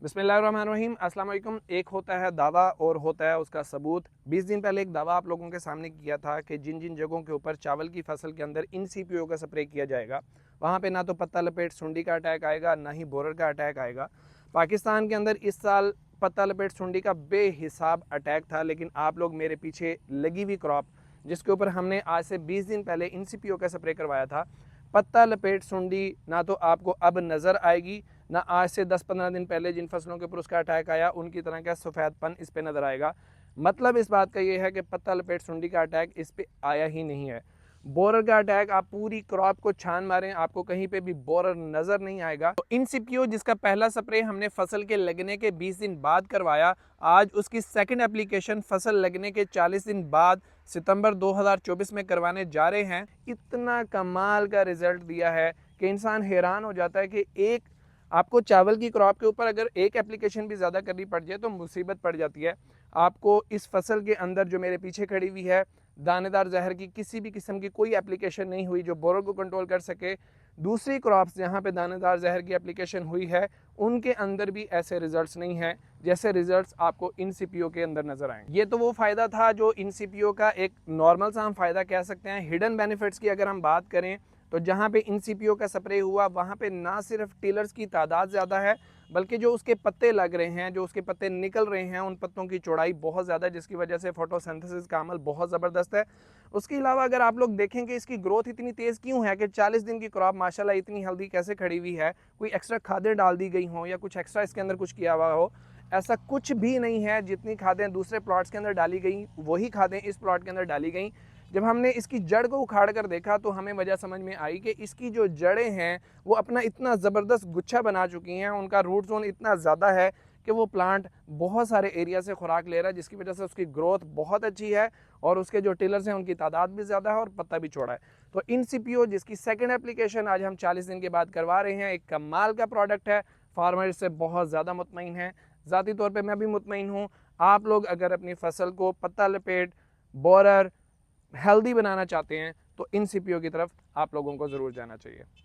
बिस्मिल्लाहिर्रहमानिर्रहीम। अस्सलाम वालेकुम। एक होता है दावा और होता है उसका सबूत। 20 दिन पहले एक दावा आप लोगों के सामने किया था कि जिन जिन जगहों के ऊपर चावल की फसल के अंदर इन CPO का स्प्रे किया जाएगा वहाँ पे ना तो पत्ता लपेट सुंडी का अटैक आएगा ना ही बोरर का अटैक आएगा। पाकिस्तान के अंदर इस साल पत्ता लपेट सुंडी का बेहिसाब अटैक था, लेकिन आप लोग मेरे पीछे लगी हुई क्रॉप जिसके ऊपर हमने आज से 20 दिन पहले इन CPO का स्प्रे करवाया था, पत्ता लपेट सुंडी ना तो आपको अब नज़र आएगी ना आज से 10-15 दिन पहले जिन फसलों के ऊपर उसका अटैक आया उनकी तरह का सफ़ेदपन इस पे नज़र आएगा। मतलब इस बात का ये है कि पत्ता लपेट सुंडी का अटैक इस पे आया ही नहीं है। बोरर का अटैक आप पूरी क्रॉप को छान मारें, आपको कहीं पे भी बोरर नज़र नहीं आएगा। तो इन CPO जिसका पहला स्प्रे हमने फसल के लगने के 20 दिन बाद करवाया, आज उसकी सेकंड एप्लीकेशन फसल लगने के 40 दिन बाद सितंबर 2024 में करवाने जा रहे हैं। इतना कमाल का रिजल्ट दिया है कि इंसान हैरान हो जाता है कि एक आपको चावल की क्रॉप के ऊपर अगर एक एप्लीकेशन भी ज़्यादा करनी पड़ जाए तो मुसीबत पड़ जाती है। आपको इस फसल के अंदर जो मेरे पीछे खड़ी हुई है, दानेदार जहर की किसी भी किस्म की कोई एप्लीकेशन नहीं हुई जो बोरर को कंट्रोल कर सके। दूसरी क्रॉप्स जहाँ पे दानेदार जहर की एप्लीकेशन हुई है उनके अंदर भी ऐसे रिजल्ट्स नहीं हैं जैसे रिजल्ट्स आपको इन CPO के अंदर नजर आए। ये तो वो फ़ायदा था जो इन CPO का एक नॉर्मल सा हम फ़ायदा कह सकते हैं। हिडन बेनिफिट्स की अगर हम बात करें तो जहाँ पे इन CPO का स्प्रे हुआ वहाँ पे ना सिर्फ टिलर्स की तादाद ज़्यादा है, बल्कि जो उसके पत्ते लग रहे हैं, जो उसके पत्ते निकल रहे हैं, उन पत्तों की चौड़ाई बहुत ज़्यादा है, जिसकी वजह से फोटोसिंथेसिस का अमल बहुत ज़बरदस्त है। उसके अलावा अगर आप लोग देखें कि इसकी ग्रोथ इतनी तेज़ क्यों है कि 40 दिन की क्रॉप माशाल्लाह इतनी हेल्दी कैसे खड़ी हुई है, कोई एक्स्ट्रा खादें डाल दी गई हों या कुछ एक्स्ट्रा इसके अंदर कुछ किया हुआ हो, ऐसा कुछ भी नहीं है। जितनी खादें दूसरे प्लॉट्स के अंदर डाली गई वही खादें इस प्लॉट के अंदर डाली गई। जब हमने इसकी जड़ को उखाड़ कर देखा तो हमें वजह समझ में आई कि इसकी जो जड़ें हैं वो अपना इतना ज़बरदस्त गुच्छा बना चुकी हैं, उनका रूट जोन इतना ज़्यादा है कि वो प्लांट बहुत सारे एरिया से खुराक ले रहा है, जिसकी वजह से उसकी ग्रोथ बहुत अच्छी है और उसके जो टिलर्स हैं उनकी तादाद भी ज़्यादा है और पत्ता भी चौड़ा है। तो इन CPO जिसकी सेकेंड एप्लीकेशन आज हम 40 दिन के बाद करवा रहे हैं, एक कमाल का प्रोडक्ट है। फार्मर इससे बहुत ज़्यादा मुतमईन है, ज़ाती तौर पर मैं भी मुतमईन हूँ। आप लोग अगर अपनी फसल को पत्ता लपेट बोरर हेल्दी बनाना चाहते हैं तो इन CPO की तरफ आप लोगों को ज़रूर जाना चाहिए।